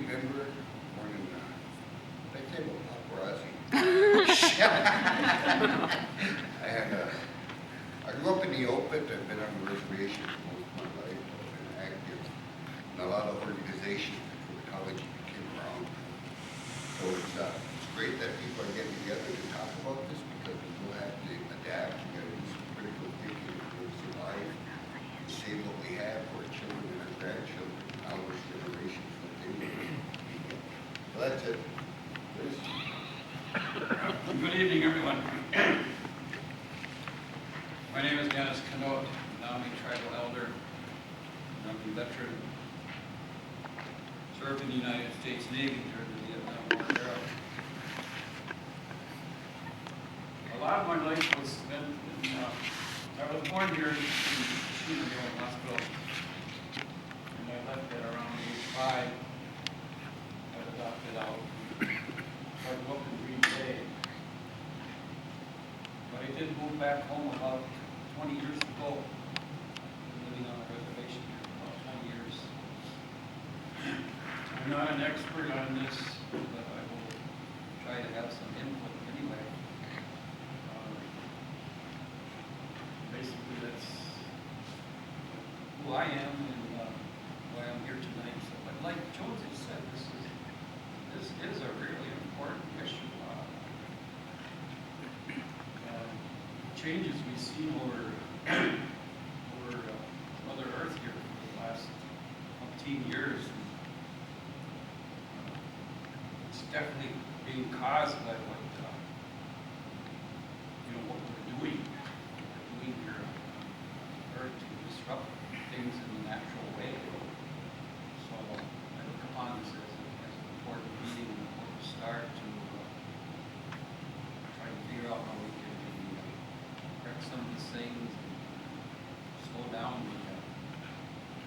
remember born in, they say about paparazzi. I grew up in the Opit. I've been on the reservation for most of my life. I've been active in a lot of organizations before the college came around. So it's great that people are getting together to talk about this because we will have to adapt. We got to do some critical thinking in order to survive, to save what we have for our children and our grandchildren, our generations, what they will. So that's it. Liz? Good evening, everyone. My name is Kenote. I'm a tribal elder. I'm a veteran. Served in the United States Navy during the Vietnam War era. A lot of my life was spent in, I was born here in Schwitzer Hospital, and I left at around age 5. I was adopted out. I grew up in Green Bay. But I did move back home about 20 years ago, living on a reservation here for about 20 years. I'm not an expert on this, but I will try to have some input anyway. Basically, that's who I am and why I'm here tonight. So, but like Jonsey said, this is a really important issue. Changes we've seen over Mother Earth here for the last 15 years. It's definitely being caused by what what we're doing. We're doing here on Earth to disrupt things in the natural way. So I look upon this as an important meeting, an important start to try to figure out how we can correct some of these things and slow down the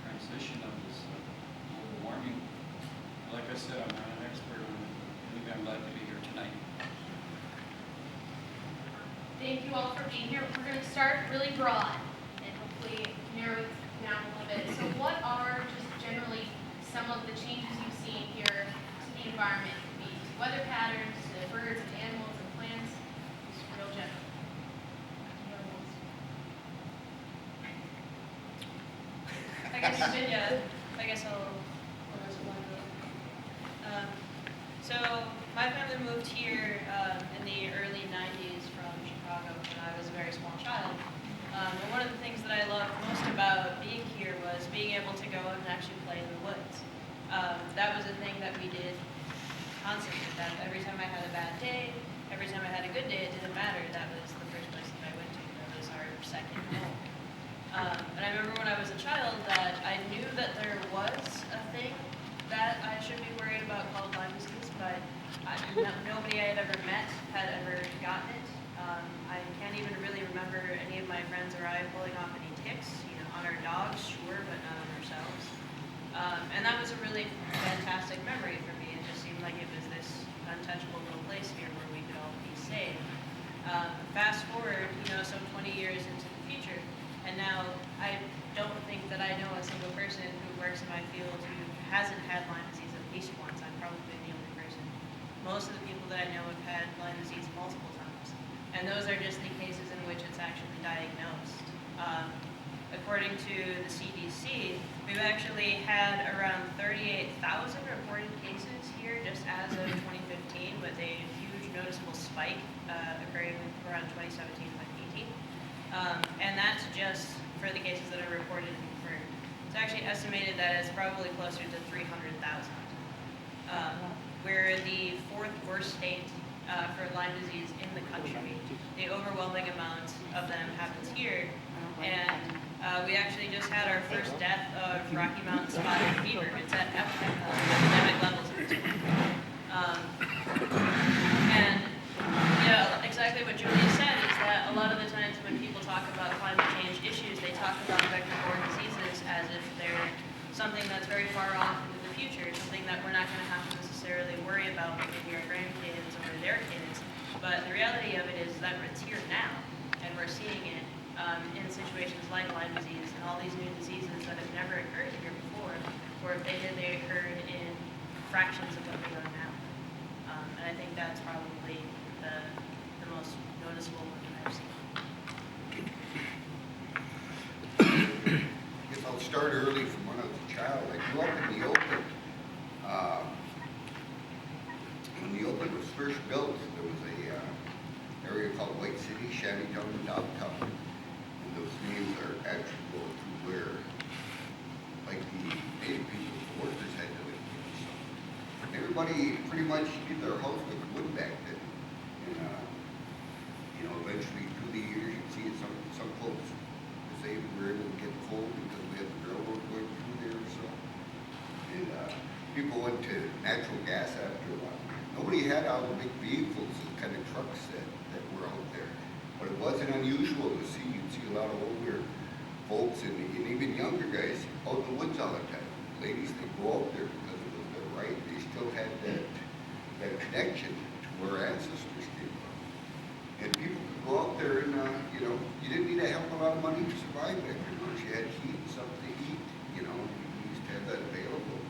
transition of this global warming. Like I said, I'm not an expert on it, but I'm glad to be here tonight. Thank you all for being here. We're going to start really broad and hopefully narrow it down a little bit. So what are just generally some of the changes you've seen here to the environment? It could be to weather patterns, to birds, and animals, and plants, just real general. I guess I'll so my family moved here in the early 90s from Chicago when I was a very small child. And one of the things that I loved most about being here was being able to go and actually play in the woods. That was a thing that we did constantly. That every time I had a bad day, every time I had a good day, it didn't matter. That was the first place that I went to. That was our second home. And I remember when I was a child that I knew that there was a thing that I should be worried about called Lyme disease, but nobody I had ever met had ever gotten it. I can't even really remember any of my friends or I pulling off any ticks, on our dogs, sure, but not on ourselves. And that was a really fantastic memory for me. It just seemed like it was this untouchable little place here where we could all be safe. Fast forward, some 20 years into the future, and now I don't think that I know a single person who works in my field who hasn't had Lyme disease at least once. I'm probably the only person. Most of the people that I know have had Lyme disease multiple times. And those are just the cases in which it's actually diagnosed. According to the CDC, we've actually had around 38,000 reported cases here just as of 2015, with a huge noticeable spike occurring around 2017-2018. And that's just for the cases that are reported and confirmed. It's actually estimated that it's probably closer to 300,000. We're the 4th worst state for Lyme disease in the country. The overwhelming amount of them happens here. And we actually just had our first death of Rocky Mountain spotted fever. It's at epidemic levels at this point. And exactly what Julia said is that a lot of the times when people talk about climate change issues, they talk about vector-borne diseases as if they're something that's very far off into the future, something that we're not going to have to necessarily worry about with maybe our grandkids or their kids. But the reality of it is that it's here now, and we're seeing it in situations like Lyme disease and all these new diseases that have never occurred here before, or if they did, they occurred in fractions of what they are now. And I think that's probably the most noticeable one that I've seen. I guess I'll start early from when I was a child. I grew up in the open. When the open was first built, there was a area called White City, Shantytown, and Downtown. And those names are attributable to where, like, the native people, the workers had to live. So, and everybody pretty much did their house with wood back then. And, you know, eventually through the years, you see some folks say we were able to get coal because we had the railroad going through there. So, and people went to natural gas after a while. Nobody had all the big vehicles and kind of trucks that were out there. But it wasn't unusual to see. You'd see a lot of older folks and even younger guys out in the woods all the time. Ladies, they go out there because it was their right. They still had that connection to where ancestors came from. And people could go out there and, you know, you didn't need a hell of a lot of money to survive back then. Once you had heat and something to eat, you know, you used to have that available.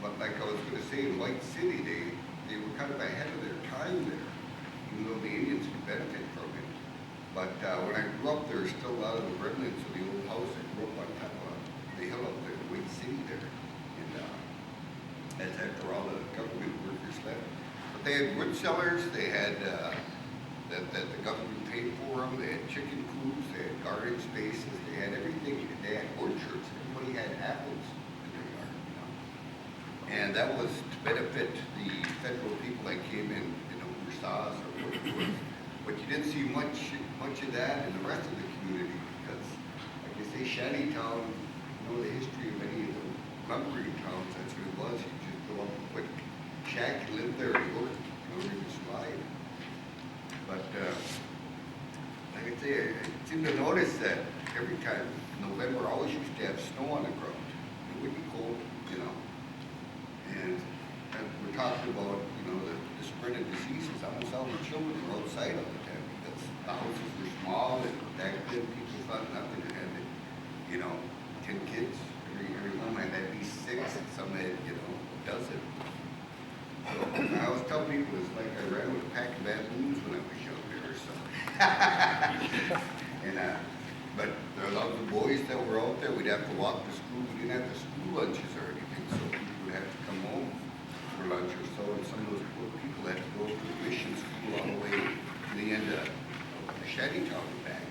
But like I was going to say, in White City, they were kind of ahead of their time there, even though the Indians could benefit from it. But when I grew up, there were still a lot of the remnants of the old house that grew up on top of the hill up there in White City there. And that's after all the government workers left. But they had wood cellars, they had that the government paid for them, they had chicken coops, they had garden spaces, they had everything. They had orchards, everybody had apples. And that was to benefit the federal people that came in, you know, Versailles or whatever. But you didn't see much of that in the rest of the community because, like I say, Shantytown, you know the history of any of the lumbering towns, that's what it was. You just go up and put a shack and live there and work in order to survive. But, like I say, I seem to notice that every time November always used to have snow on the ground. It would be cold, you know. And we're talking about, you know, the spread of diseases. Almost all the children were outside all the time because the houses were small and back then people thought nothing had, you know, 10 kids. Every home had at least 6 and some had, you know, a dozen. So I always tell people it's like I ran with a pack of baboons when I was younger or something. And, but there were a lot of the boys that were out there. We'd have to walk to school. We didn't have the school lunches or anything. So have to come home for lunch or so, and some of those poor people had to go to the mission school all the way to the end of Shantytown and back.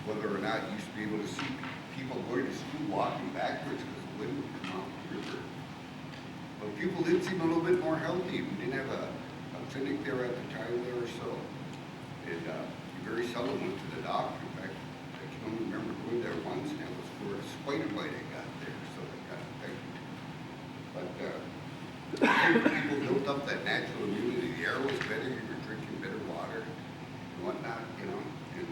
Whether or not you used to be able to see people going to school walking backwards because the wind would come out the river. But people did seem a little bit more healthy. We didn't have a clinic there at the time there or so. And you very seldom went to the doctor. In fact, I can only remember going there once, and it was for a spider bite I got there, so I got infected. But people built up that natural immunity. The air was better, you were drinking better water and whatnot, you know. And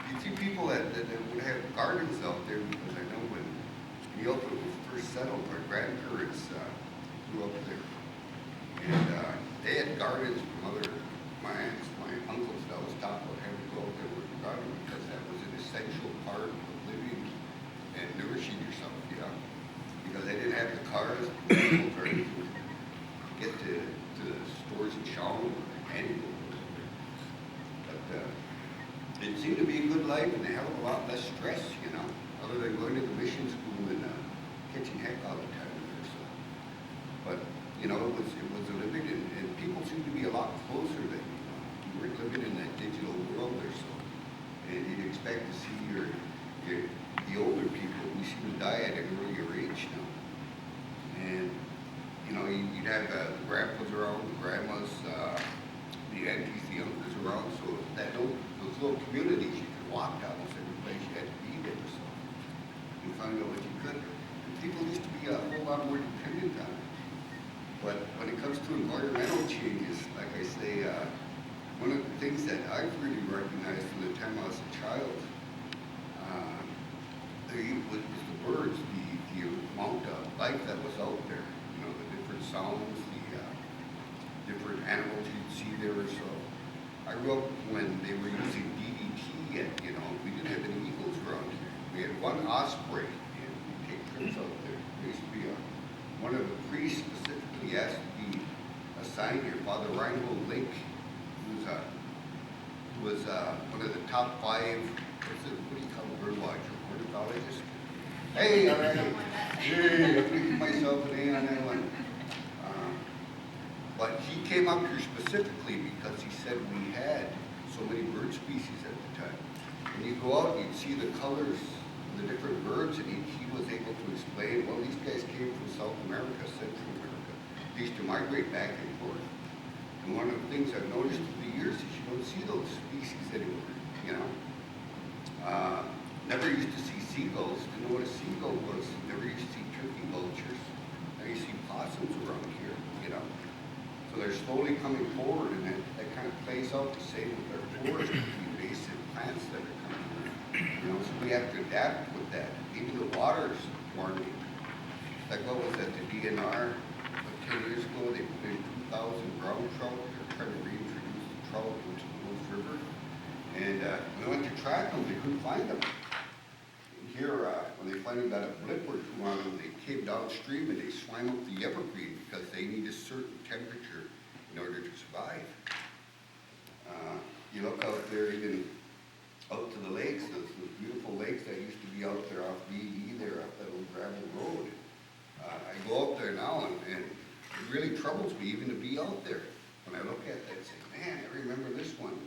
you'd see people that would have gardens out there because I know when Kenote was first settled, my grandparents grew up there. And they had gardens from my aunts, my uncles that was taught about having to go out there with the garden because that was an essential part of living and nourishing yourself, you know. Because they didn't have the cars, the vehicles, or anything to get to the stores in Shawn or Annie. But it seemed to be a good life and a hell of a lot less stress, you know, other than going to the mission school and catching heck all the time there. So, but you know, it was a living, and people seemed to be a lot closer than, you know, you weren't living in that digital world or so, and you'd expect to see the older people. We seem to die at an earlier age now. And, you know, you'd have the grandpas around, the grandmas, the aunties, the uncles around, so those little communities, you could walk to almost every place you had to be there, so you find out what you could. And people used to be a whole lot more dependent on it. But when it comes to environmental changes, like I say, one of the things that I've really recognized from the time I was a child, was the birds, the amount of life that was out there, you know, the different sounds, the different animals you'd see there or so. I grew up when they were using DDT, and, you know, we didn't have any eagles around here. We had one osprey, and we'd take trips out there. There used to be a one of the priests specifically asked to be assigned here, Father Reinhold Link, who was one of the top 5, what do you call a bird watcher, ornithologist? Hey, all right. Hey, I'm gonna give myself an A on that one. But he came up here specifically because he said we had so many bird species at the time. When you go out, you'd see the colors of the different birds, and he was able to explain, well, these guys came from South America, Central America. They used to migrate back and forth. And one of the things I've noticed through the years is you don't see those species anymore, you know. Never used to see seagulls, didn't know what a seagull was. Never used to see turkey vultures. Now you see possums around here, you know. So they're slowly coming forward, and that kind of plays out the same with our forest, the invasive plants that are coming in. You know, so we have to adapt with that. Even the water's warming. Like what was that, the DNR, 10 years ago, they put in 2,000 brown trout. They're trying to reintroduce the trout into the Wolf River. And we went to track them, they couldn't find them. And here, when they finally got a blip or two on them, they came downstream and they swam up the evergreen because they need a certain temperature in order to survive. You look out there, even out to the lakes, those beautiful lakes that used to be out there off BE there, off that old gravel road. I go out there now and it really troubles me even to be out there. When I look at that, I say, man, I remember this one.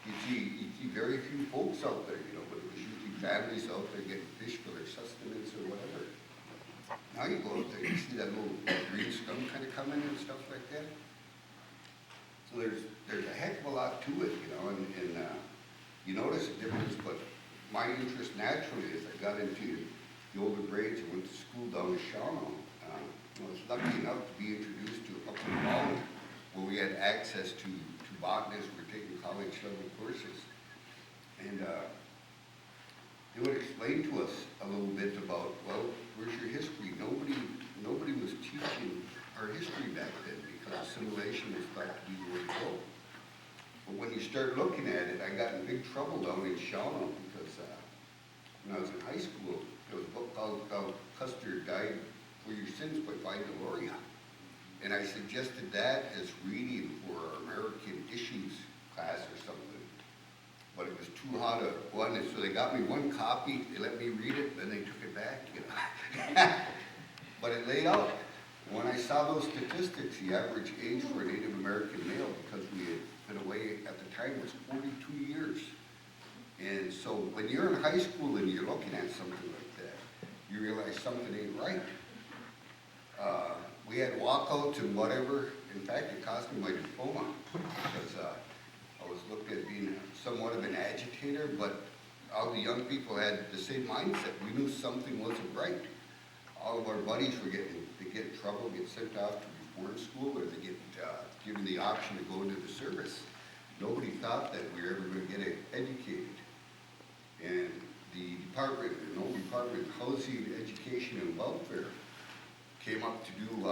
You see very few folks out there, you know, but it was usually families out there getting fish for their sustenance or whatever. Now you go out there, you see that little green scum kind of come in and stuff like that. So there's a heck of a lot to it, you know, and you notice a difference, but my interest naturally as I got into the older grades and went to school down in Shawano. I was lucky enough to be introduced to up in Holland where we had access to botanists who were taking college level courses. And they would explain to us a little bit about, well, where's your history? Nobody was teaching our history back then because assimilation was thought to be the way to go. But when you start looking at it, I got in big trouble down in Shawano because when I was in high school, there was a book called Custer Died for Your Sins by Deloria. And I suggested that as reading for our American Issues class or something. But it was too hot a one, and so they got me one copy, they let me read it, then they took it back, you know. But it laid out. When I saw those statistics, the average age for a Native American male, because we had been away at the time, was 42 years. And so when you're in high school and you're looking at something like that, you realize something ain't right. We had walkouts and whatever. In fact, it cost me my diploma because I was looked at being somewhat of an agitator, but all the young people had the same mindset. We knew something wasn't right. All of our buddies were they get in trouble, get sent off to boarding school, or they get given the option to go into the service. Nobody thought that we were ever going to get educated. And the Department of Housing, Education, and Welfare came up to do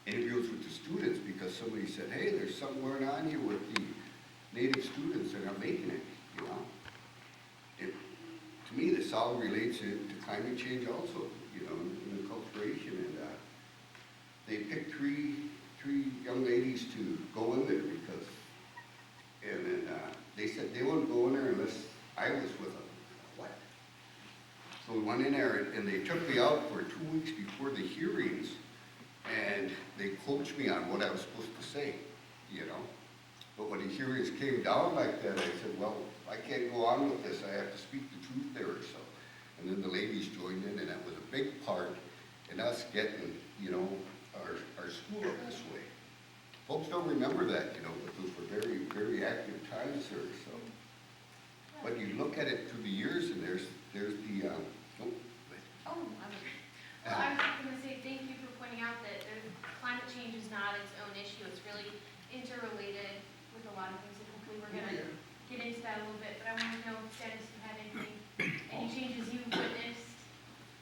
interviews with the students because somebody said, hey, there's something going on here with the Native students that are making it, you know. To me, this all relates to climate change also, you know, and enculturation. And they picked three young ladies to go in there because, and then they said they wouldn't go in there unless I was with them. What? So we went in there and they took me out for 2 weeks before the hearings and they coached me on what I was supposed to say, you know. But when the hearings came down like that, I said, well, I can't go on with this. I have to speak the truth there or so. And then the ladies joined in, and that was a big part in us getting, you know, our school up this way. Folks don't remember that, you know, but those were very, very active times there. So, but you look at it through the years, and there's the Well, I was going to say thank you for pointing out that climate change is not its own issue. It's really interrelated with a lot of things, and hopefully we're going to get into that a little bit. But I want to know, Dennis, if you had any changes you've witnessed?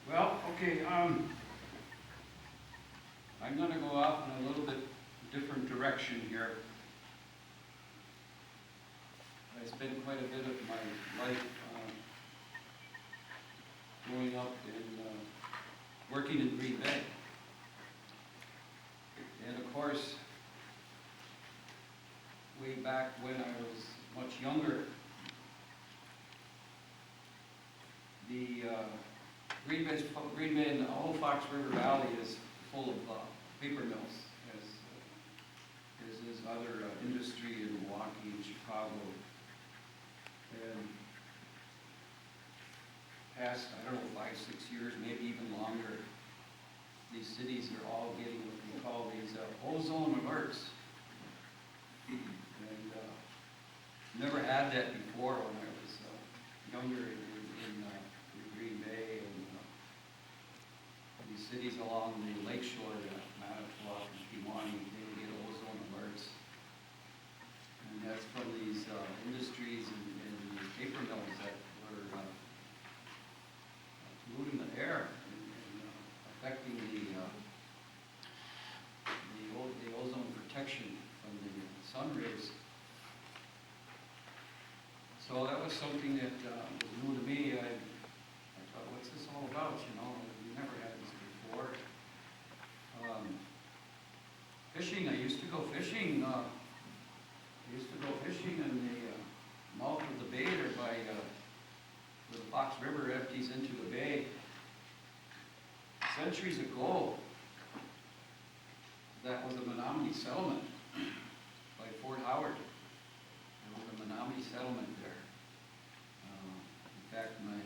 Well, okay, I'm going to go off in a little bit different direction here. I spent quite a bit of my life growing up and working in Wiebe. back when I was much younger, the Green Bay and the whole Fox River Valley is full of paper mills, as is other industry in Milwaukee and Chicago. And past, I don't know, 5, 6 years, maybe even longer, these cities are all getting what we call these ozone alerts. And never had that before when I was younger in Green Bay and these cities along the lakeshore, Manitowoc and Pewaukee, they would get ozone alerts. And that's from these industries and these paper mills that were polluting the air and affecting the ozone protection from the sun rays. So that was something that was new to me. I thought, what's this all about? You know, we never had this before. Fishing, I used to go fishing. In the mouth of the bay there by where the Fox River empties into the bay. Centuries ago, that was a Menominee settlement by Fort Howard. There was a Menominee settlement there. In fact, my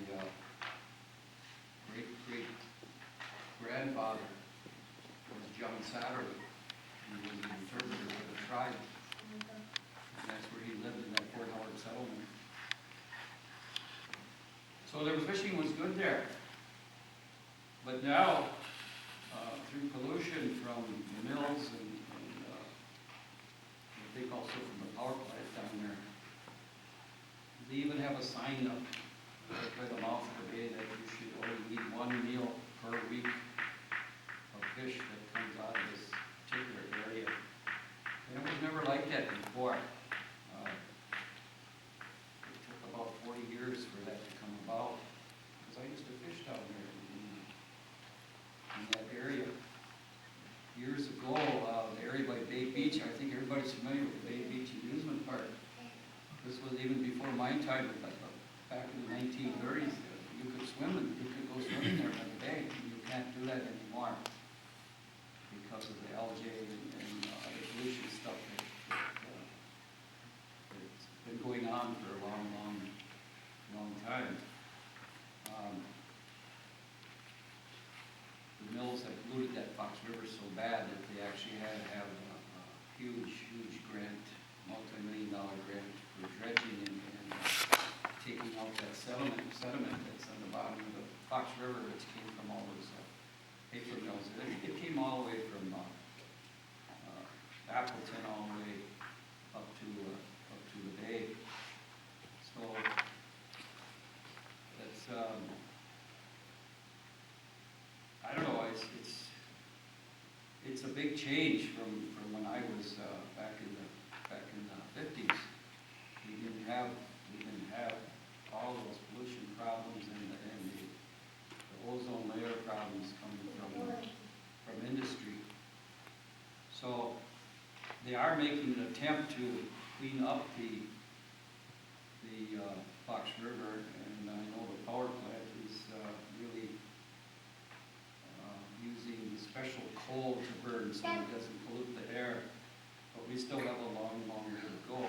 great-great-grandfather was John Satterley. He was an interpreter for the tribe. And that's where he lived, in that Fort Howard settlement. So the fishing was good there. But now, through pollution from the mills and I think also from the power plant down there, they even have a sign up right by the mouth of the bay that you should only eat 1 meal per week of fish that comes out of this particular area. And it was never like that before. It took about 40 years for that to come about, because I used to fish down there in that area. Years ago, the area by Bay Beach, I think everybody's familiar with the Bay Beach Amusement Park. This was even before my time, back in the 1930s. You could go swimming there by the bay. You can't do that anymore because of the algae and other pollution stuff that's been going on for a long time. The mills had polluted that Fox River so bad that they actually had to have a huge grant, multi-million-dollar grant for dredging and taking out that sediment that's on the bottom of the Fox River, which came from all those paper mills. It came all the way from Appleton all the way up to the bay. So that's I don't know. It's a big change from when I was back in the 50s. We didn't have all those pollution problems and the ozone layer problems coming from industry. So they are making an attempt to clean up the Fox River, and I know the power plant is really using the special coal to burn so it doesn't pollute the air. But we still have a long way to go.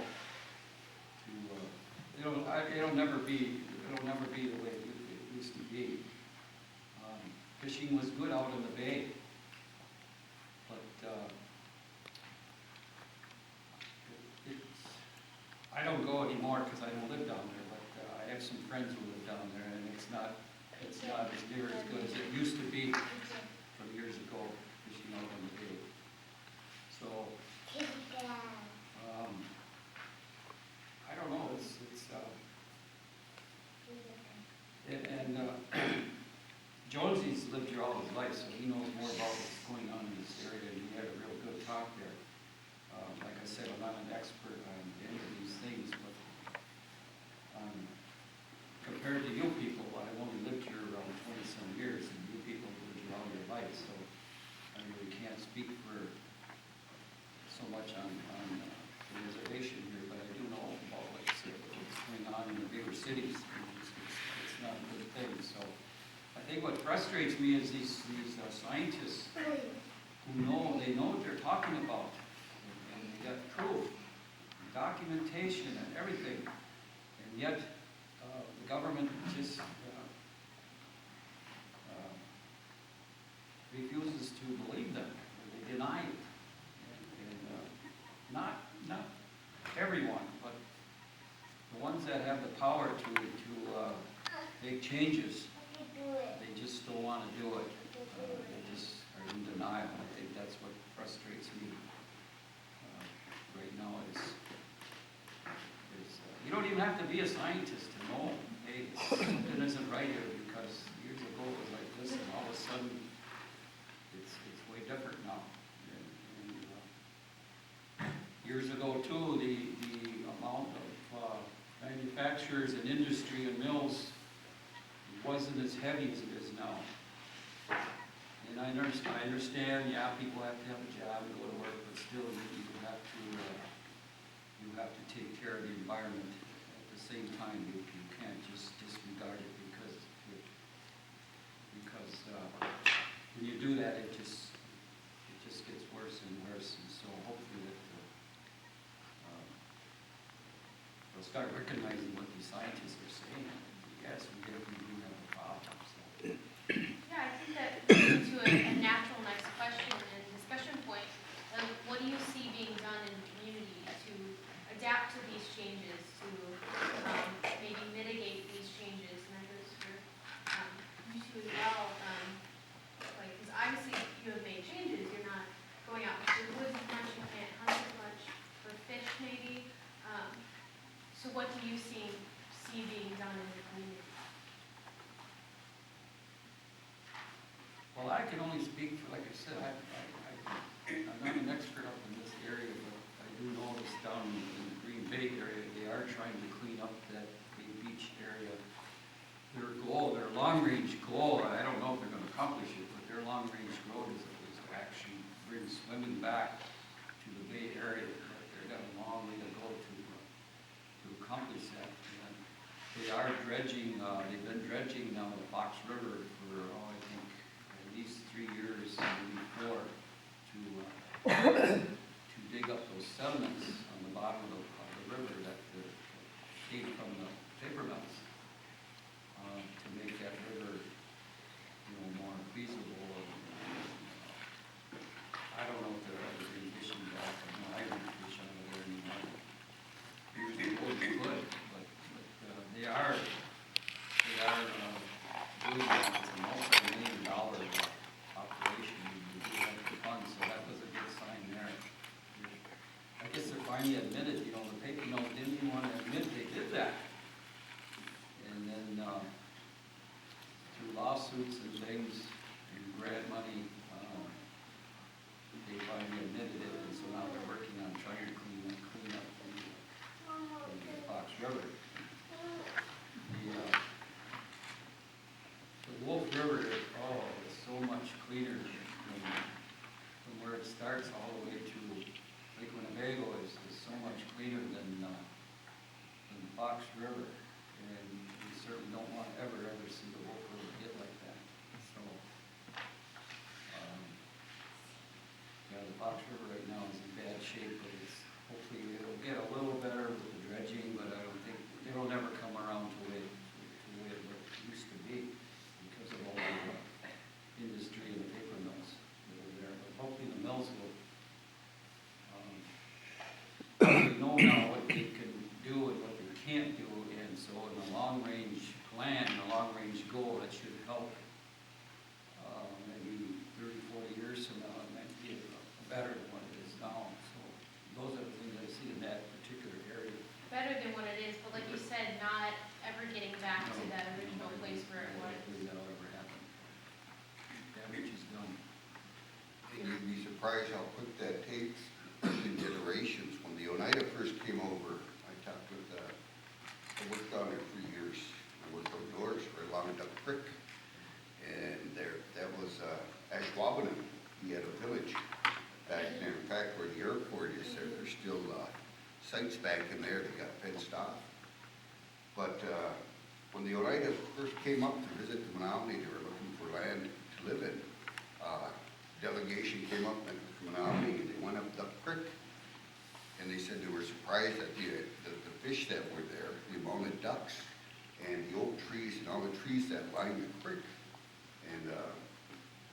It'll never be the way it used to be. Fishing was good out in the bay, but I don't go anymore because I don't live down there. But I have some friends who live down there, and it's not as near as good as it used to be from years ago, fishing out on the bay. So I don't know. Jonsey's lived here all his life, so he knows more about what's going on in this area, and we had a real good talk there. Like I said, I'm not an expert on any of these things, but compared to you people, I've only lived here around 20-some years, and you people have lived here all your life, so I really can't speak for so much on the reservation here. cities. It's not a good thing. So I think what frustrates me is these scientists who they know what they're talking about, and they got proof, documentation, and everything, and yet the government just refuses to believe them. They deny it, and not everyone, but the ones that have the power to make changes, they just don't want to do it. They just are in denial. I think that's what frustrates me right now. Is you don't even have to be a scientist to know, hey, something isn't right here, because years ago it was like this, and all of a sudden it's way different now. And years ago too, the amount of manufacturers and industry and mills wasn't as heavy as it is now. And I understand, yeah, people have to have a job and go to work, but still you have to take care of the environment. At the same time, you can't just disregard it because when you do that, it just gets worse and worse. And so hopefully that they'll start recognizing what these scientists are saying. Yes, we definitely do have a problem. So. Yeah, I think that leads to a natural next question and discussion point. What do you see being done in the community to adapt to these changes, to maybe mitigate these changes? And that goes for you two as well. Because obviously you have made changes. You're not going out to the woods as much. You can't hunt as much for fish, maybe. So what do you see being done in the community? Well, I can only speak for, like I said, I'm not an expert up in this area, but I do notice down in the Green Bay area, they are trying to clean up that Bay Beach area. Their long-range goal, I don't know if they're going to accomplish it, but their long-range goal is to actually bring swimming back to the Bay area. They've got a long way to go to accomplish that. And they are dredging, they've been dredging now the Fox River for, I think, at least 3 years, maybe 4, to dig up those sediments on the bottom of the river that came from the paper mills, to make that river, more feasible. I don't know if they're ever been fishing back. I don't fish out of there anymore. Years ago they could, but they are doing that. It's a multi-million-dollar operation. You do have the funds, so that was a good sign there. I guess they're finally admitted, the paper mill didn't even want to admit they did that. And then through lawsuits and things and grant money, they finally admitted it, and so now they're working on trying to clean up the Fox River. The Wolf River, is so much cleaner from where it starts all the way to Lake Winnebago is so much cleaner than the Fox River, and we certainly don't want to ever see the Wolf River get like that. So, the Fox River right now is in bad shape, but hopefully it'll get a little better with the dredging, but I don't think it'll never come around to the way it used to be because of all the industry and the paper mills that are there. But hopefully the mills will know now what they can do and what they can't do, and so in the long-range plan, the long-range goal, that should help maybe 30, 40 years from now, it might be better than what it is now. So those are the things I see in that particular area. Better than what it is, but like you said, not ever getting back to that original place where it was. I don't believe that'll ever happen. Damage is done. You'd be surprised how quick that takes in generations. When the Oneida first came over, I talked with, I worked down there for years. I worked outdoors right along Duck Creek. And that was Ashwaubenon. He had a village back there. In fact, where the airport is, there's still sites back in there that got fenced off. But when the Oneida first came up to visit the Menominee, they were looking for land to live in. Delegation came up from Menominee, and they went up Duck Creek, and they said they were surprised at the fish that were there, the amount of ducks, and the oak trees and all the trees that lined the creek. And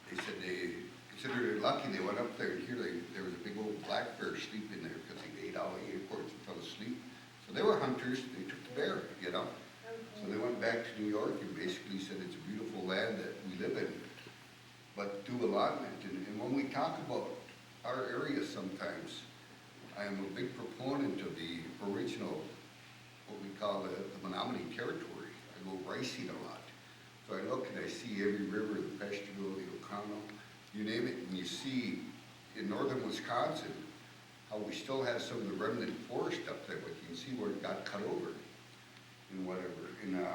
they said they considered it lucky they went up there, and here there was a big old black bear sleeping there because he ate all the acorns and fell asleep. So they were hunters, they took the bear, you know. So they went back to New York and basically said it's a beautiful land that we live in, but do allotment. And when we talk about our area sometimes, I am a big proponent of the original, what we call the Menominee territory. I go ricing a lot. So I look and I see every river, the Peshtigo, the Oconto, you name it, and you see in northern Wisconsin how we still have some of the remnant forest up there, but you can see where it got cut over and whatever. And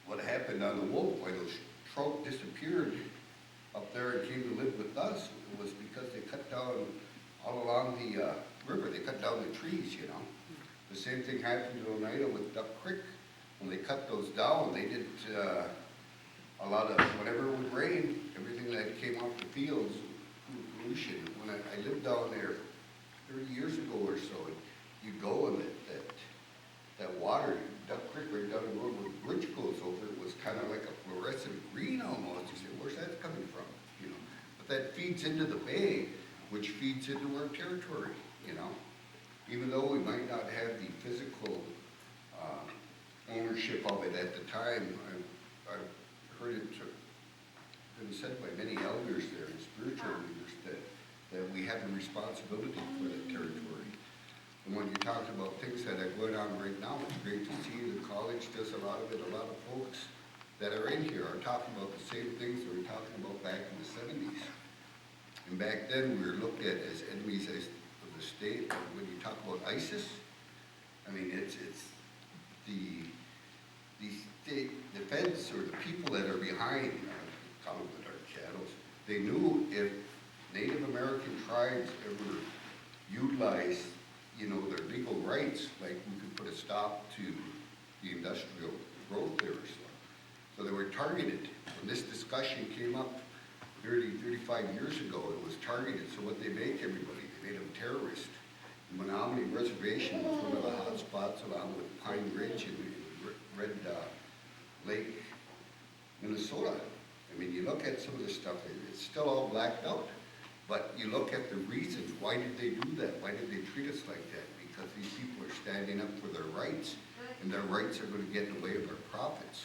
what happened on the Wolf, why those trout disappeared up there and came to live with us, it was because they cut down all along the river, they cut down the trees, you know. The same thing happened to Oneida with Duck Creek. When they cut those down, they did a lot of, whenever it would rain, everything that came off the fields, pollution. When I lived down there 30 years ago or so, you'd go and that water, Duck Creek right down the road where the bridge goes over, it was kind of like a fluorescent green almost. You say, where's that coming from? You know, but that feeds into the bay, which feeds into our territory, you know. Even though we might not have the physical ownership of it at the time, I've heard it been said by many elders there and spiritual leaders that we have a responsibility for that territory. And when you talk about things that are going on right now, it's great to see the college does a lot of it. A lot of folks that are in here are talking about the same things that we were talking about back in the 70s. And back then, we were looked at as enemies of the state. When you talk about ISIS, I mean, it's the state defense or the people that are behind, call them the dark shadows. They knew if Native American tribes ever utilized, you know, their legal rights, like we could put a stop to the industrial growth there or so. So they were targeted. When this discussion came up 30, 35 years ago, it was targeted. So what they make everybody, they made them terrorists. The Menominee Reservation was one of the hot spots along with Pine Ridge and Red Lake, Minnesota. I mean, you look at some of this stuff, it's still all blacked out. But you look at the reasons, why did they do that? Why did they treat us like that? Because these people are standing up for their rights, and their rights are going to get in the way of our profits.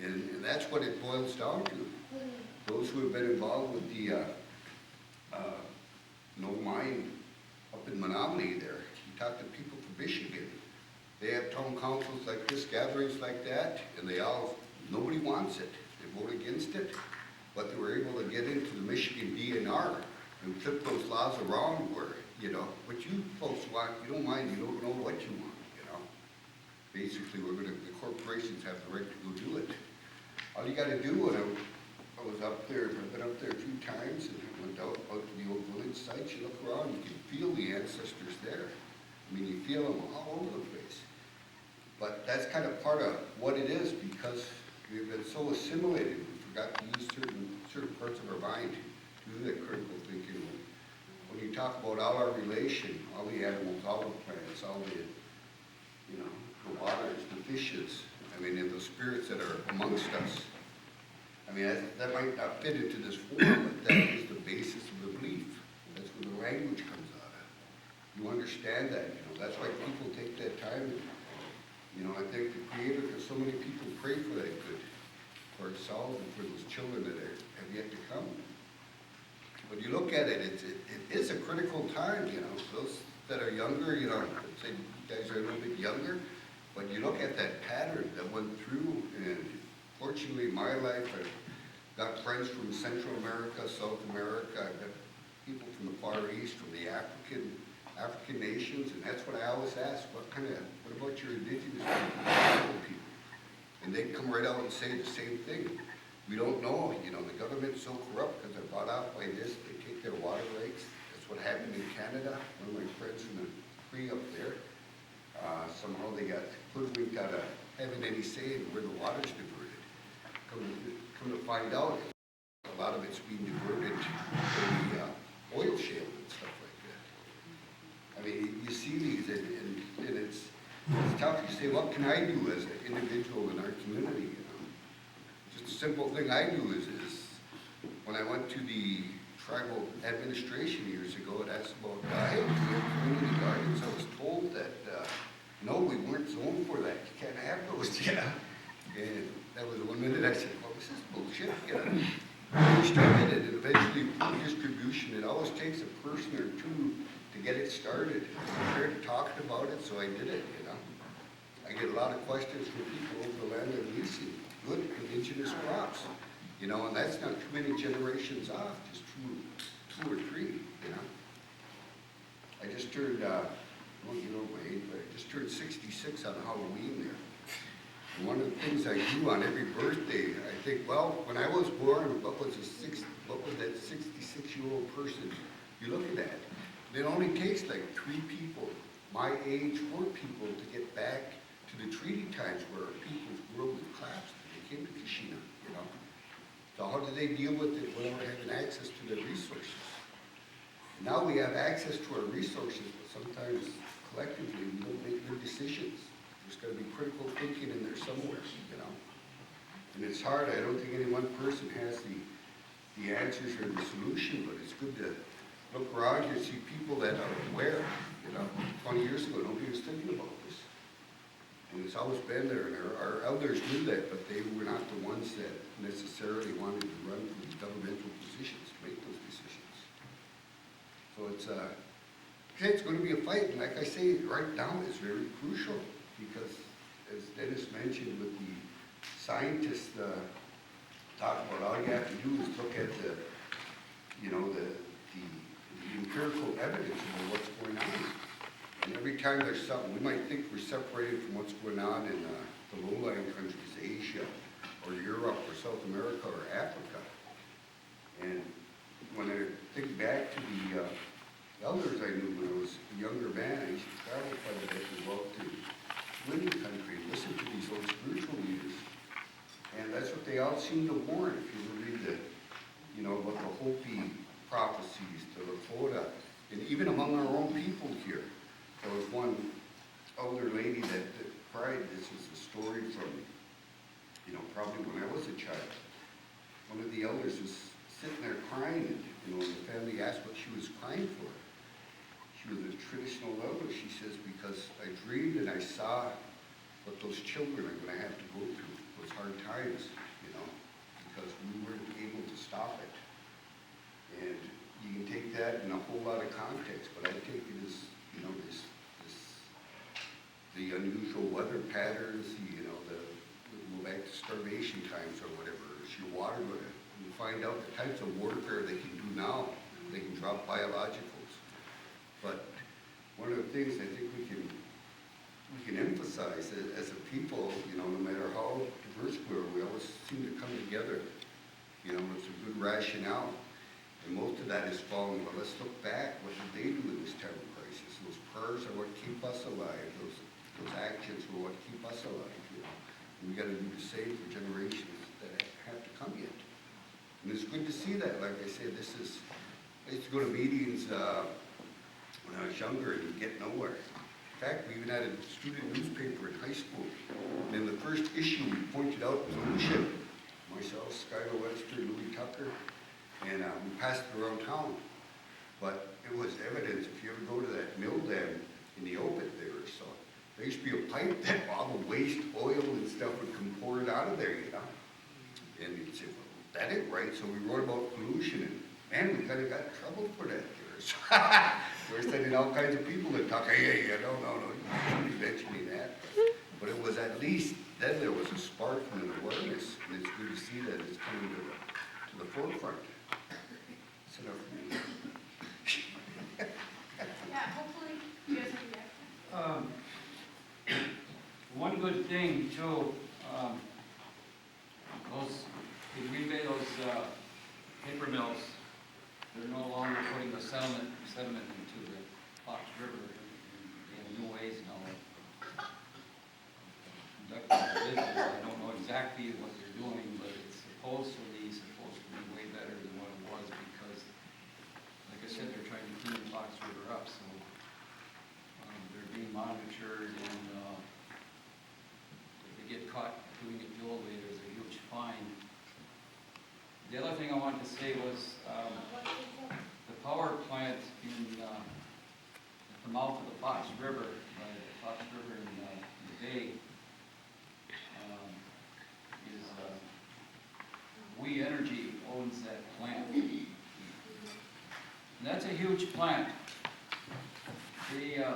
And that's what it boils down to. Those who have been involved with the no mine up in Menominee there, you talk to people from Michigan, they have town councils like this, gatherings like that, and nobody wants it. They vote against it, but they were able to get into the Michigan DNR and flip those laws around where, you know, what you folks want, you don't mind, you don't know what you want, you know. Basically, the corporations have the right to go do it. All you gotta do, when I was up there, I've been up there a few times, and I went out to the old village sites, you look around, you can feel the ancestors there. I mean, you feel them all over the place. But that's kind of part of what it is, because we've been so assimilated, we forgot to use certain parts of our mind to do that critical thinking. When you talk about all our relation, all the animals, all the plants, all the, you know, the waters, the fishes, I mean, and the spirits that are amongst us. I mean, that might not fit into this form, but that is the basis of the belief. That's where the language comes out of. You understand that, you know, that's why people take that time. You know, I think the Creator, because so many people pray for that good, for ourselves and for those children that have yet to come. When you look at it, it is a critical time, you know. Those that are younger, you know, say you guys are a little bit younger, but you look at that pattern that went through, and fortunately in my life, I've got friends from Central America, South America, I've got people from the Far East, from the African nations, and that's what I always ask, what about your indigenous people? And they come right out and say the same thing. We don't know, you know, the government's so corrupt because they're bought out by this, they take their water rights. That's what happened in Canada. One of my friends from the Cree up there somehow they got hoodwinked out of having any say in where the water's diverted. Come to find out, a lot of it's being diverted to the oil shale and stuff like that. I mean, you see these and it's tough. You say, what can I do as an individual in our community, you know? Just a simple thing I do is when I went to the tribal administration years ago, it asked about, hey, do we have community gardens? I was told that, no, we weren't zoned for that. You can't have those, yeah. And that was 1 minute I said, well, this is bullshit, you know. We started it, and eventually food distribution, it always takes a person or two to get it started. I started talking about it, so I did it, you know. I get a lot of questions from people over the land they're leasing, good indigenous crops, you know, and that's not too many generations off, just two or three, you know. I just turned, well, you know my age, but I just turned 66 on Halloween there. And one of the things I do on every birthday, I think, well, when I was born, what was that 66-year-old person you look at that? It only takes like 3 people, my age, 4 people to get back to the treaty times where our people's world had collapsed. They came to Kashina, you know. So how did they deal with it without having access to their resources? Now we have access to our resources, but sometimes collectively we don't make good decisions. There's got to be critical thinking in there somewhere, you know. And it's hard. I don't think any one person has the answers or the solution, but it's good to look around here and see people that are aware. You know, 20 years ago, nobody was thinking about this. And it's always been there, and our elders knew that, but they were not the ones that necessarily wanted to run for these governmental positions to make those decisions. So it's going to be a fight, and like I say, right now is very crucial, because as Dennis mentioned with the scientists talk about, all you have to do is look at the empirical evidence of what's going on. And every time there's something, we might think we're separated from what's going on in the low-lying countries, Asia, or Europe, or South America, or Africa. And when I think back to the elders I knew when I was a younger man, I used to travel quite a bit and go out to winning country and listen to these old spiritual leaders. And that's what they all seem to warn. If you read about the Hopi prophecies, the Lakota, and even among our own people here. There was one older lady that cried. This is a story from, probably when I was a child. One of the elders was sitting there crying, and, the family asked what she was crying for. She was a traditional elder, she says, because I dreamed and I saw what those children are going to have to go through, those hard times, because we weren't able to stop it. And you can take that in a whole lot of context, but I take it as, the unusual weather patterns, go back to starvation times or whatever, is your water going to, you find out the types of warfare they can do now. They can drop biologicals. But one of the things I think we can emphasize as a people, no matter how diverse we are, we always seem to come together. It's a good rationale. And most of that is falling, but let's look back. What did they do in this time of crisis? Those prayers are what keep us alive. Those actions are what keep us alive. And we got to do the same for generations that have to come yet. And it's good to see that. Like I said, I used to go to meetings when I was younger and get nowhere. In fact, we even had a student newspaper in high school. And in the first issue, we pointed out pollution. Myself, Skylar Webster, Louis Tucker, and we passed it around town. But it was evidence. If you ever go to that mill dam in the open there, so there used to be a pipe that all the waste oil and stuff would come pouring out of there, And you'd say, well, that ain't right. So we wrote about pollution, and man, we kind of got in trouble for that there. So we're sending all kinds of people to talk, hey, no, you shouldn't be mentioning that. But it was at least, then there was a spark and an awareness, and it's good to see that it's coming to the forefront. It's enough for me. Yeah, hopefully you guys will be back. One good thing too, in Wiebe, those paper mills, they're no longer putting the sediment into the Fox River in new ways now. conducting the business. I don't know exactly what they're doing, but it's supposedly supposed to be way better than what it was because, like I said, they're trying to clean the Fox River up, so they're being monitored, and if they get caught doing it the old way, there's a huge fine. The other thing I wanted to say was the power plant at the mouth of the Fox River, by the Fox River in the bay, is We Energy owns that plant. And that's a huge plant. The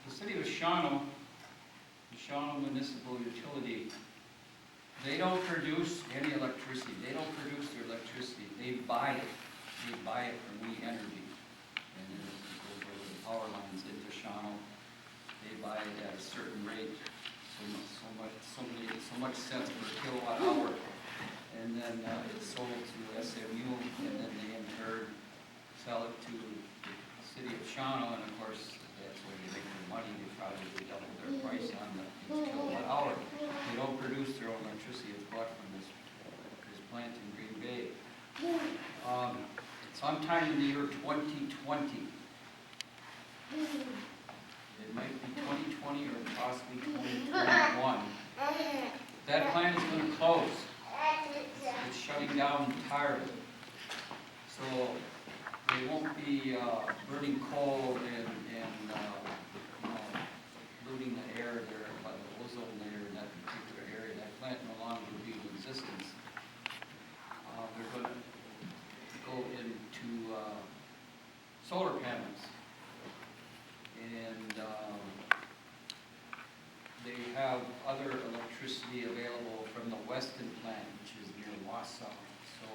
city of Shawano, the Shawano Municipal Utility, they don't produce any electricity. They don't produce their electricity. They buy it. They buy it from We Energy. And then it goes over the power lines into Shawano. They buy it at a certain rate, so much cents per kilowatt hour. And then it's sold to SMU, and then they in turn sell it to the city of Shawano, and of course, that's where they make their money. They probably double their price on each kilowatt hour. They don't produce their own electricity. It's bought from this plant in Green Bay. Sometime in the year 2020, it might be 2020 or possibly 2021, that plant is going to close. It's shutting down entirely. So they won't be burning coal and polluting the air there by the ozone layer in that particular area. That plant no longer will be in existence. They're going to go into solar panels. And they have other electricity available from the Weston plant, which is near Wausau. So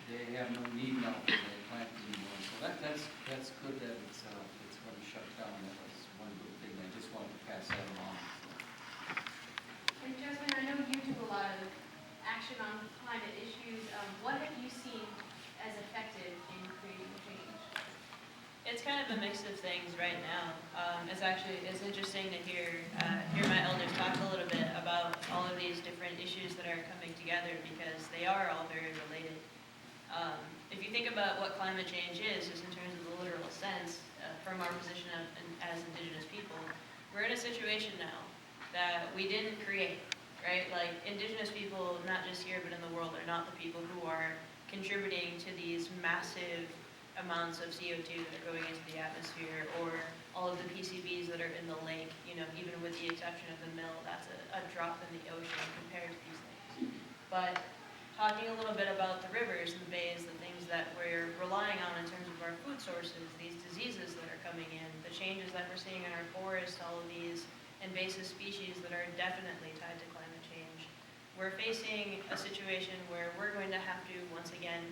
they have no need now for that plant anymore. So that's good that it's going to shut down. That was one good thing. I just wanted to pass that along. And Jasmine, I know you do a lot of action on climate issues. What have you seen as effective in creating change? It's kind of a mix of things right now. It's interesting to hear my elders talk a little bit about all of these different issues that are coming together because they are all very related. If you think about what climate change is in terms of the literal sense, from our position as Indigenous people, we're in a situation now that we didn't create, right? Like Indigenous people, not just here but in the world, are not the people who are contributing to these massive amounts of CO2 that are going into the atmosphere, or all of the PCBs that are in the lake, even with the exception of the mill, that's a drop in the ocean compared to these things. But talking a little bit about the rivers and the bays, the things that we're relying on in terms of our food sources, these diseases that are coming in, the changes that we're seeing in our forests, all of these invasive species that are definitely tied to climate change. We're facing a situation where we're going to have to, once again,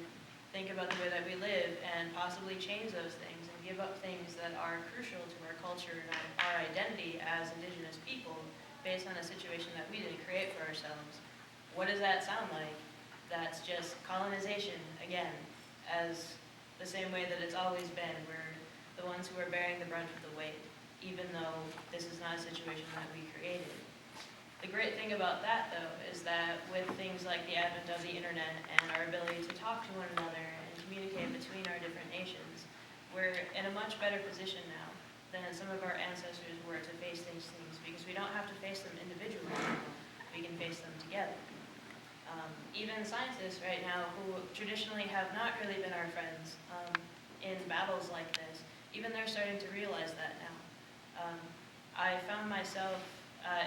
think about the way that we live and possibly change those things and give up things that are crucial to our culture and our identity as Indigenous people based on a situation that we didn't create for ourselves. What does that sound like? That's just colonization, again, as the same way that it's always been. We're the ones who are bearing the brunt of the weight, even though this is not a situation that we created. The great thing about that, though, is that with things like the advent of the internet and our ability to talk to one another and communicate between our different nations, we're in a much better position now than some of our ancestors were to face these things because we don't have to face them individually anymore. We can face them together. Even scientists right now who traditionally have not really been our friends in battles like this, even they're starting to realize that now. I found myself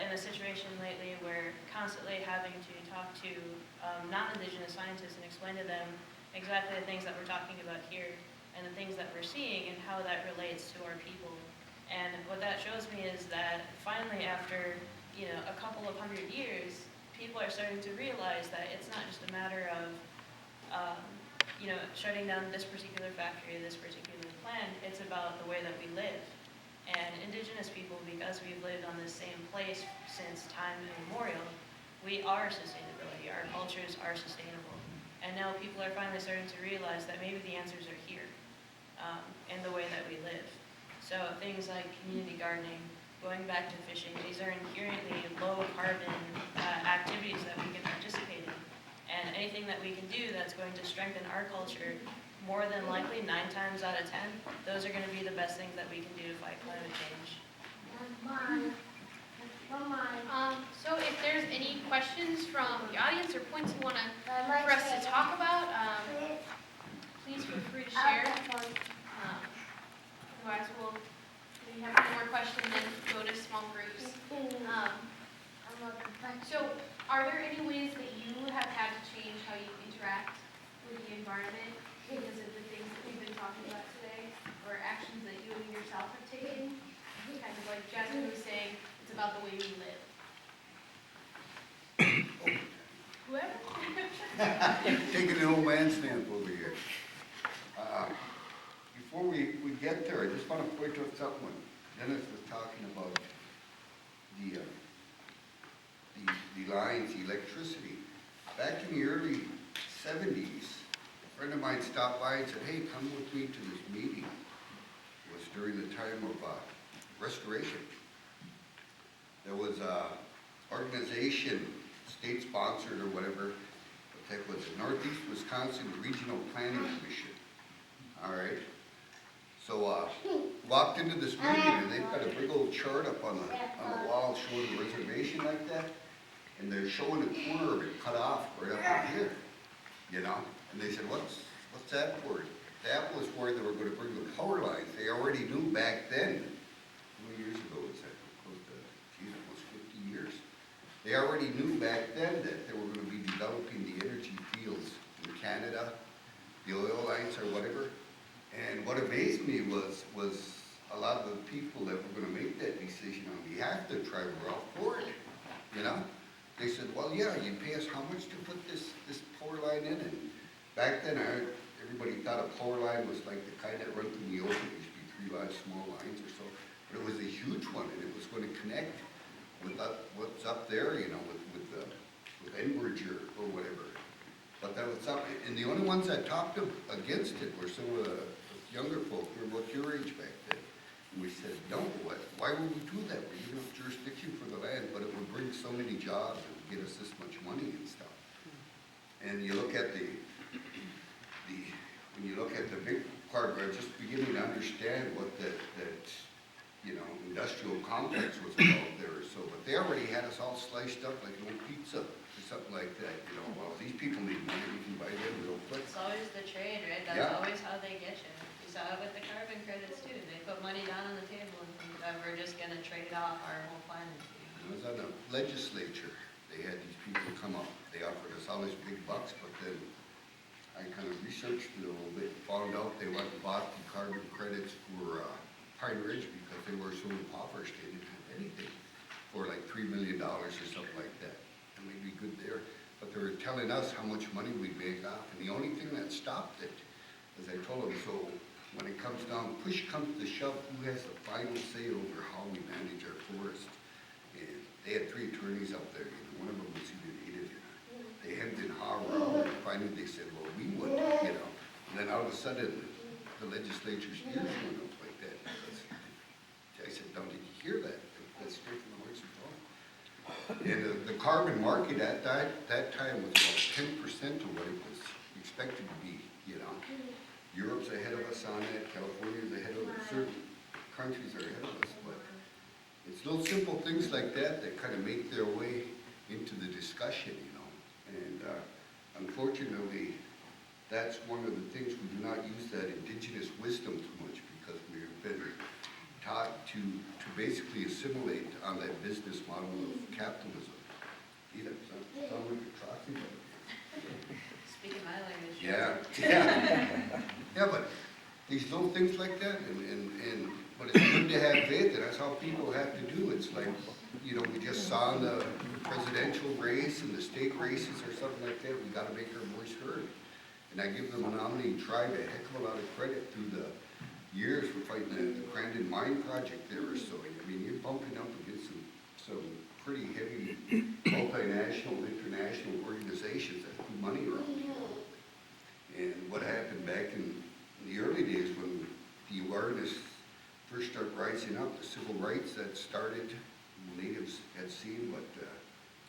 in a situation lately where constantly having to talk to non-Indigenous scientists and explain to them exactly the things that we're talking about here and the things that we're seeing and how that relates to our people. And what that shows me is that finally after a couple of 100 years, people are starting to realize that it's not just a matter of shutting down this particular factory, this particular plant. It's about the way that we live. And Indigenous people, because we've lived on this same place since time immemorial, we are sustainability. Our cultures are sustainable. And now people are finally starting to realize that maybe the answers are here in the way that we live. So things like community gardening, going back to fishing. These are inherently low carbon activities that we can participate in. And anything that we can do that's going to strengthen our culture, more than likely, 9 times out of 10, those are going to be the best things that we can do to fight climate change. So if there's any questions from the audience or points you want for us to talk about, please feel free to share. Otherwise, we have one more question and then go to small groups. So are there any ways that you have had to change how you interact with the environment because of the things that we've been talking about today, or actions that you yourself have taken? Kind of like Jasmine was saying, it's about the way we live. Whoever? Taking the old man stamp over here. Before we get there, I just want to point out something. When Dennis was talking about the lines, the electricity. Back in the early 70s, a friend of mine stopped by and said, hey, come with me to this meeting. It was during the time of restoration. There was a organization, state-sponsored or whatever, but that was the Northeast Wisconsin Regional Planning Commission. All right. So walked into this meeting and they've got a big old chart up on the wall showing the reservation like that, and they're showing a corner of it cut off right up in here, you know. And they said, what's that for? That was where they were going to bring the power lines. They already knew back then. How many years ago was that? Close to, geez, almost 50 years. They already knew back then that they were going to be developing the energy fields in Canada, the oil lines or whatever. And what amazed me was a lot of the people that were going to make that decision on behalf of the tribe were all for it, you know. They said, well, yeah, you pay us how much to put this power line in? And back then, everybody thought a power line was like the kind that run through the ocean. It used to be 3 large small lines or so. But it was a huge one, and it was going to connect with what's up there, you know, with Enbridge or whatever. But that was up, and the only ones that talked against it were some of the younger folk who were about your age back then. And we said, no, why would we do that? We're giving up jurisdiction for the land, but it would bring so many jobs and get us this much money and stuff. And you look at when you look at the big part, we're just beginning to understand what that you know, industrial complex was about there or so. But they already had us all sliced up like an old pizza or something like that, you know. Well, these people need money, we can buy them real quick. It's always the trade, right? That's always how they get you. You saw it with the carbon credits too. They put money down on the table and think that we're just gonna trade off our whole planet. It was on the legislature. They had these people come up. They offered us all these big bucks, but then I kind of researched it a little bit, found out they went and bought the carbon credits for Pine Ridge because they were so impoverished they didn't have anything for like $3 million or something like that. And we'd be good there. But they were telling us how much money we'd make off. And the only thing that stopped it, as I told them, so when it comes down, push comes to shove, who has the final say over how we manage our forest? And they had 3 attorneys up there. You know, one of them was either hated it. They hemmed and hawed, and finally they said, well, we would, you know. And then all of a sudden, the legislature's ears went up like that. I said, don't did you hear that? That's straight from the horse's mouth. And the carbon market at that time was about 10% of what it was expected to be, you know. Europe's ahead of us on it, California's ahead of us, certain countries are ahead of us, but it's little simple things like that that kind of make their way into the discussion, you know. And unfortunately, that's one of the things we do not use that indigenous wisdom too much because we've been taught to basically assimilate on that business model of capitalism. Either sound like a trolley, but Speaking my language. yeah, but these little things like that, but it's good to have faith, and that's how people have to do. It's like, you know, we just saw in the presidential race and the state races or something like that, we got to make our voice heard. And I give the Menominee tribe a heck of a lot of credit through the years for fighting the Grandin Mine project there or so. I mean, you're bumping up against some pretty heavy multinational, international organizations that put money around here. And what happened back in the early days when the awareness first started rising rising up, the civil rights that started, natives had seen, but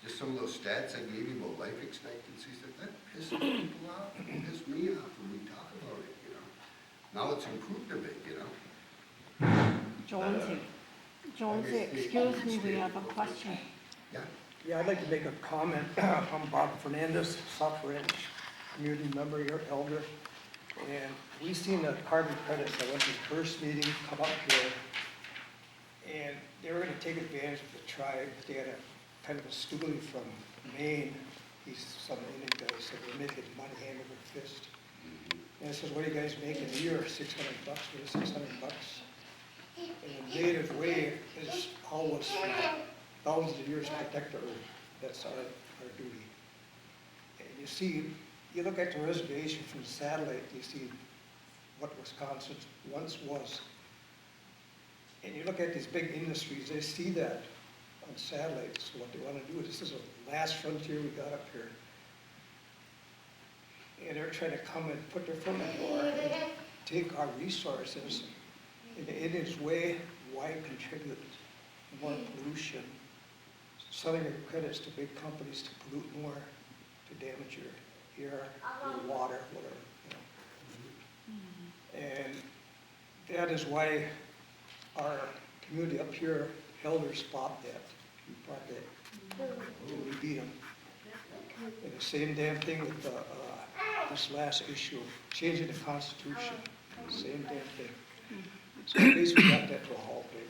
just some of those stats I gave you about life expectancies, that pisses people off, it pisses me off when we talk about it, you know. Now it's improved a bit, you know. Jonsey, excuse me, we have a question. Yeah, Yeah, I'd like to make a comment. I'm Bob Fernandez, South Ranch community member here, elder. And we seen the carbon credits. I went to the first meeting, come up here, and they were gonna take advantage of the tribe. They had a kind of a stoolie from Maine. He's some Indian guy, so they're making money hand over fist. And I said, what are you guys making a year? $600, what is $600? And the native way is always for thousands of years to protect the earth. That's our duty. And you see, you look at the reservation from satellite, you see what Wisconsin once was. And you look at these big industries, they see that on satellite. So what they want to do is, this is the last frontier we got up here. And they're trying to come and put their foot in the door and take our resources. In the Indian's way, why contribute more pollution? Selling your credits to big companies to pollute more, to damage your air, your water, whatever, you know. And that is why our community up here, elders fought that. We fought that, and we beat them. And the same damn thing with this last issue, changing the Constitution, same damn thing. So at least we got that to a halt there.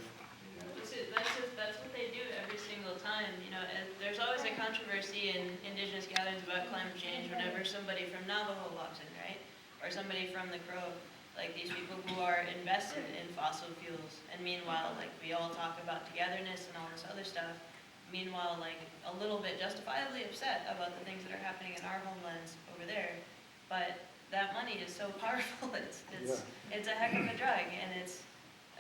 That's what they do every single time, you know, and there's always a controversy in indigenous gatherings about climate change whenever somebody from Navajo walks in, right? Or somebody from the Crow, like these people who are invested in fossil fuels. And meanwhile, like, we all talk about togetherness and all this other stuff. Meanwhile, like, a little bit justifiably upset about the things that are happening in our homelands over there. But that money is so powerful, it's a heck of a drag, and it's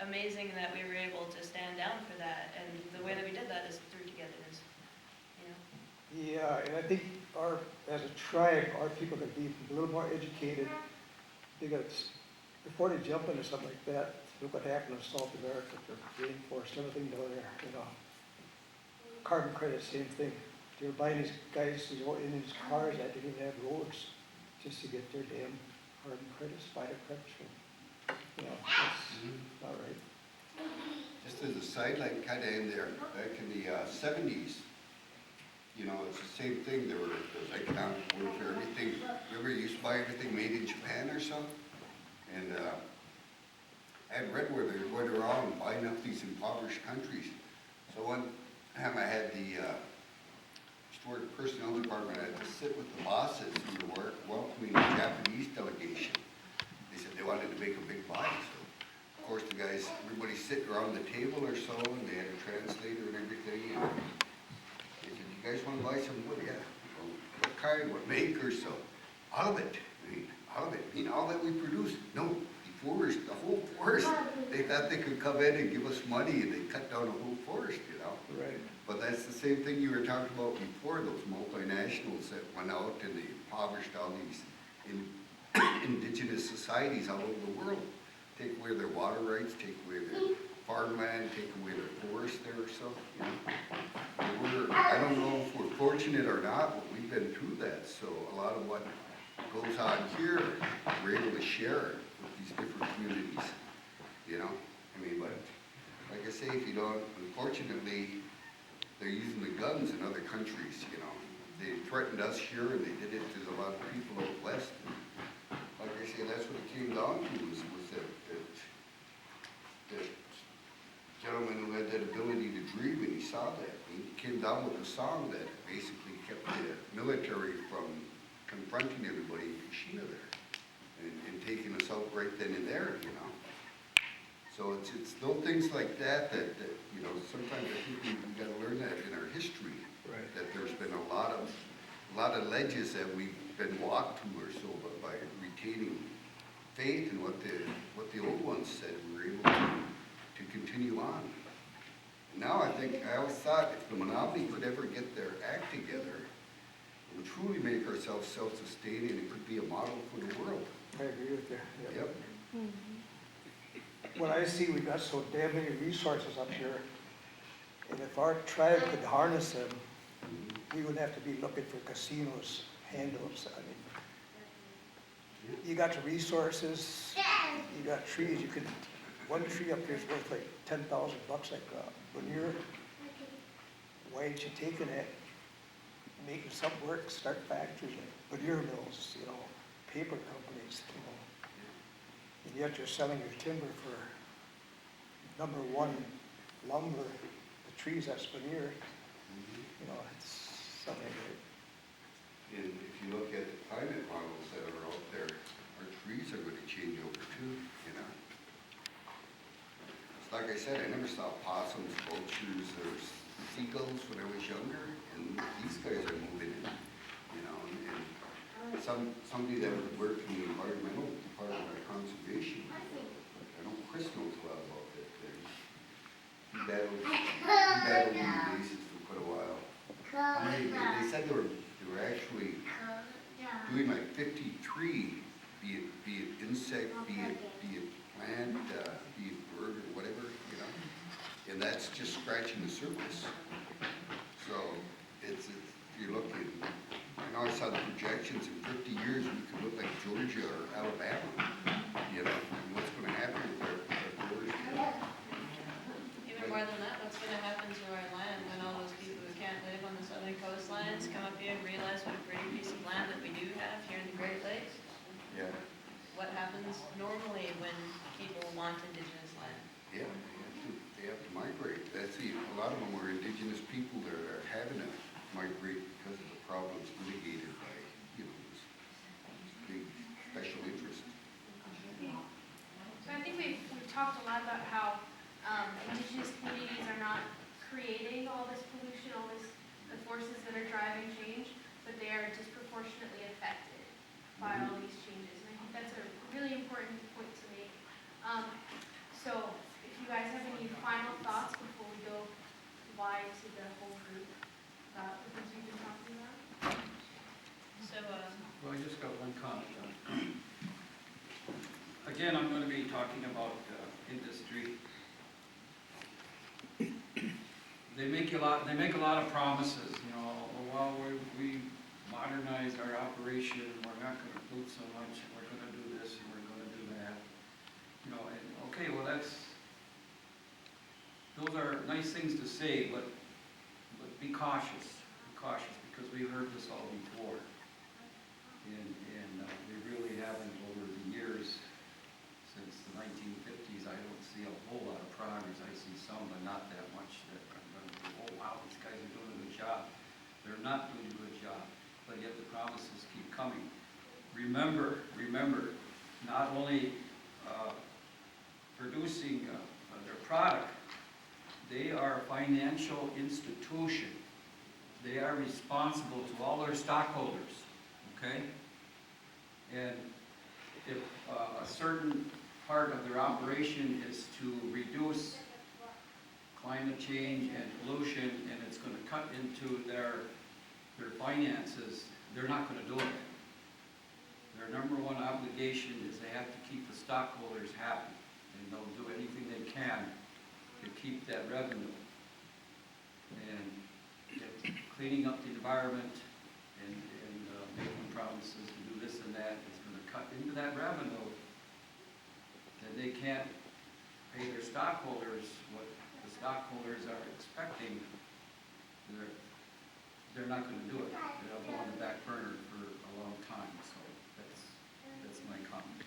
amazing that we were able to stand down for that, and the way that we did that is through togetherness, you know? Yeah, and I think as a tribe, our people could be a little more educated. They got, before they jump into something like that, look what happened in South America, the rainforest, everything down there, you know. Carbon credit, same thing. They were buying these guys, these old Indians cars that didn't even have roads just to get their damn carbon credits, buy the credits from. You know, that's not right. just as a sideline, kind of in there, back in the 70s, you know, it's the same thing. There was economic warfare, everything. Remember, you used to buy everything made in Japan or something? And I had read where they were going around buying up these impoverished countries. So one time I had the Stewart Personnel Department, I had to sit with the bosses who were welcoming the Japanese delegation. They said they wanted to make a big buy. So, of course, the guys, everybody's sitting around the table or so, and they had a translator and everything. And they said, "You guys want to buy some wood?" "Yeah." "Well, what kind? What make?" Or so. "All of it." I mean, all of it. I mean, all that we produce. "No, the forest, the whole forest." They thought they could come in and give us money, and they cut down the whole forest, you know. Right. But that's the same thing you were talking about before, those multinationals that went out and they impoverished all these indigenous societies all over the world. Take away their water rights, take away their farmland, take away their forest there or so. You know? I don't know if we're fortunate or not, but we've been through that. So a lot of what goes on here, we're able to share with these different communities. You know? I mean, but like I say, if you don't, unfortunately, they're using the guns in other countries, you know. They threatened us here, and they did it to a lot of people out west. Like I say, that's what it came down to, was that gentleman who had that ability to dream, and he saw that. He came down with a song that basically kept the military from confronting everybody in Kenote there, and taking us out right then and there, you know. So it's little things like that, you know, sometimes I think we got to learn that in our history. Right. That there's been a lot of ledges that we've been walked to or so, but by retaining faith in what the old ones said, we were able to continue on. And now I always thought if the monopoly could ever get their act together, it would truly make ourselves self-sustaining, and it could be a model for the world. I agree with you. Yep. When I see we got so damn many resources up here, and if our tribe could harness them, we wouldn't have to be looking for casinos, handles. I mean, you got the resources, you got trees, you could, one tree up here is worth like $10,000, like veneer. Why ain't you taking it, making something work, start factories, like veneer mills, you know, paper companies, you know. And yet you're selling your timber for number one lumber, the trees that's veneer, you know, it's something that. And if you look at the climate models that are out there, our trees are gonna change over too, you know. It's like I said, I never saw possums, vultures, or seagulls when I was younger, and these guys are moving in, you know, and somebody that would work in the environmental department of conservation, I know Chris knows a lot about that thing. He battled invasives for quite a while. They said they were actually doing like 53, be it insect, be it plant, be it bird or whatever, you know. And that's just scratching the surface. So it's you're looking, I know I saw the projections in 50 years we could look like Georgia or Alabama, you know, and what's gonna happen with our borders. Even more than that, what's gonna happen to our land when all those people who can't live on the southern coastlines come up here and realize what a pretty piece of land that we do have here in the Great Lakes? Yeah, What happens normally when people want indigenous land? yeah, they have to migrate. That's a lot of them are indigenous people that are having to migrate because of the problems mitigated by, you know, this big special interest. So I think we've talked a lot about how indigenous communities are not creating all this pollution, all the forces that are driving change, but they are disproportionately affected by all these changes. And I think that's a really important point to make. So if you guys have any final thoughts before we go wide to the whole group about the things we've been talking about? So, Well, I just got one comment. Again, I'm going to be talking about industry. They make a lot of promises, you know. Well, we modernize our operation, we're not going to pollute so much, and we're going to do this, and we're going to do that. You know, and okay, well, those are nice things to say, but be cautious, because we've heard this all before. And we really haven't over the years, since the 1950s, I don't see a whole lot of progress. I see some, but not that much that I'm going to go, oh wow, these guys are doing a good job. They're not doing a good job, but yet the promises keep coming. Remember, not only producing their product, they are a financial institution. They are responsible to all their stockholders, okay? And if a certain part of their operation is to reduce climate change and pollution, and it's going to cut into their finances, they're not going to do it. Their number one obligation is they have to keep the stockholders happy, and they'll do anything they can to keep that revenue. And cleaning up the environment and making promises to do this and that is going to cut into that revenue. Then they can't pay their stockholders what the stockholders are expecting. They're not going to do it. They'll go on the back burner for a long time. So that's my comment.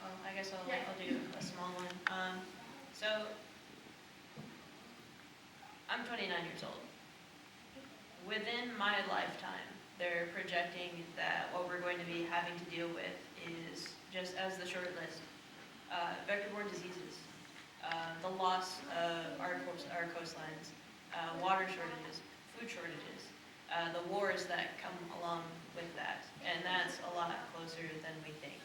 well, I guess I'll do a small one. So, I'm 29 years old. Within my lifetime, they're projecting that what we're going to be having to deal with is, just as the short list, vector-borne diseases, the loss of our coastlines, water shortages, food shortages, the wars that come along with that, and that's a lot closer than we think.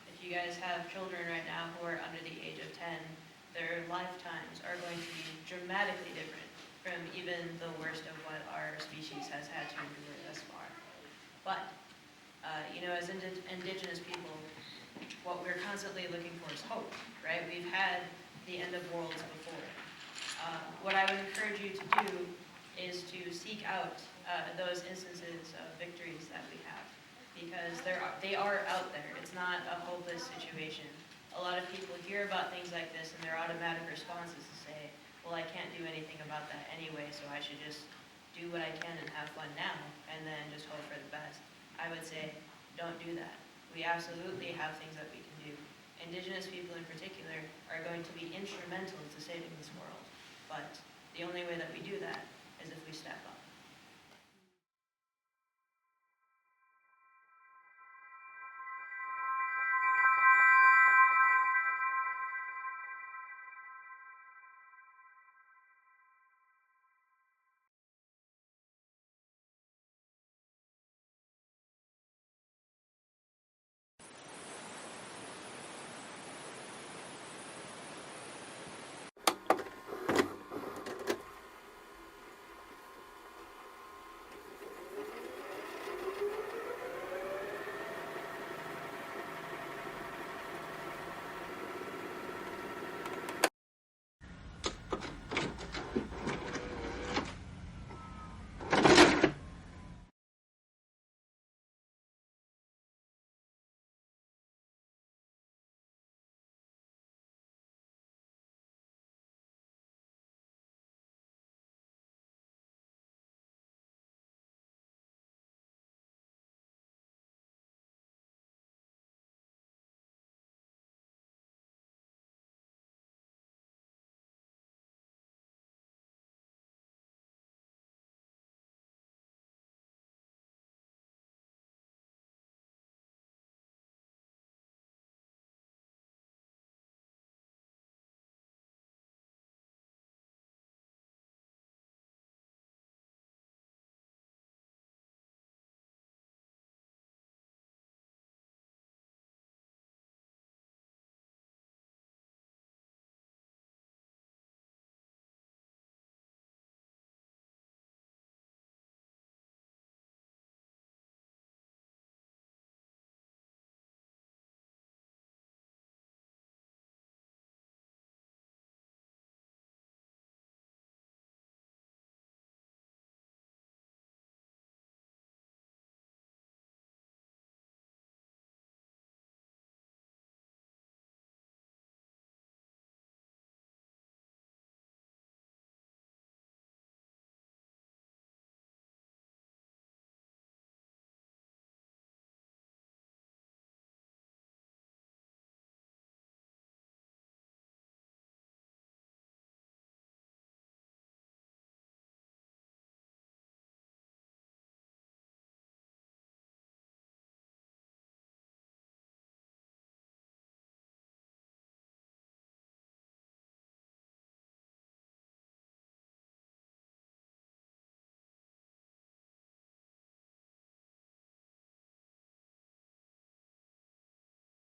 If you guys have children right now who are under the age of 10, their lifetimes are going to be dramatically different from even the worst of what our species has had to endure thus far. But You know, as indigenous people, what we're constantly looking for is hope, right? We've had the end of worlds before. What I would encourage you to do is to seek out those instances of victories that we have, because they are out there. It's not a hopeless situation. A lot of people hear about things like this and their automatic response is to say, well, I can't do anything about that anyway, so I should just do what I can and have fun now, and then just hope for the best. I would say, don't do that. We absolutely have things that we can do. Indigenous people in particular are going to be instrumental to saving this world. But the only way that we do that is if we step up.